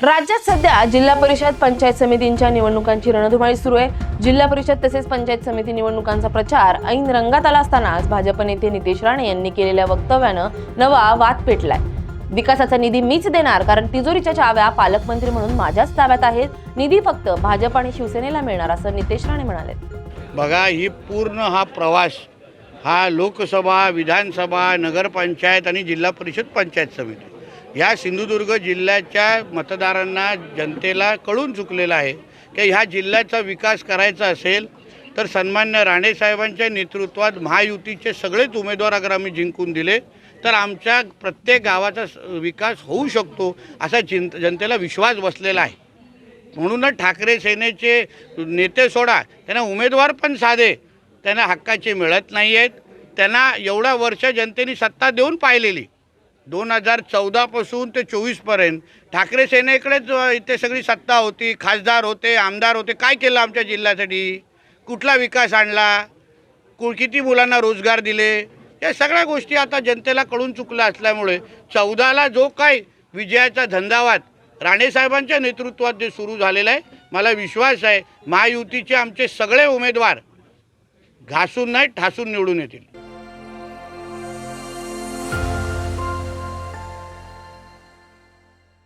राज्यात सध्या जिल्हा परिषद पंचायत समितींच्या निवडणुकांची रणधुमाळी सुरू आहे। जिल्हा परिषद तसेच पंचायत समिती निवडणुकांचा प्रचार ऐन रंगात आला असतानाच भाजप नेते नितेश राणे यांनी केलेल्या वक्तव्यानं नवा वाद पेटलाय। विकासाचा निधी मीच देणार, कारण तिजोरीच्या चाव्या पालकमंत्री म्हणून माझ्याच ताब्यात आहेत, निधी फक्त भाजप आणि शिवसेनेला मिळणार, असं नितेश राणे म्हणाले। बघा, ही पूर्ण हा प्रवास हा लोकसभा, विधानसभा, नगरपंचायत आणि जिल्हा परिषद पंचायत समिती या सिंधुदुर्ग जिल्ह्याच्या मतदारांना, जनतेला कळून चुकलेला आहे की ह्या जिल्ह्याचा विकास करायचा असेल तर सन्मान्य राणे साहेबांच्या नेतृत्वात महायुतीचे सगळेच उमेदवार अगर आम्ही जिंकून दिले तर आमच्या प्रत्येक गावाचा विकास होऊ शकतो असा जनतेला विश्वास बसलेला आहे। म्हणूनच ठाकरे सेनेचे नेते सोडा, त्यांना उमेदवार पण साधे त्यांना हक्काचे मिळत नाही आहेत। त्यांना एवढा वर्ष जनतेने सत्ता देऊन पाहिलेली, 2014 पासून ते 24पर्यंत ठाकरे सेनेकडेच इथे सगळी सत्ता होती, खासदार होते, आमदार होते। काय केलं आमच्या जिल्ह्यासाठी? कुठला विकास आणला? किती मुलांना रोजगार दिले? या सगळ्या गोष्टी आता जनतेला कळून चुकल्या असल्यामुळे 14ला जो काय विजयाचा झंझावात राणेसाहेबांच्या नेतृत्वात जे सुरू झालेलं आहे, मला विश्वास आहे महायुतीचे आमचे सगळे उमेदवार घासून नाही ठासून निवडून येतील।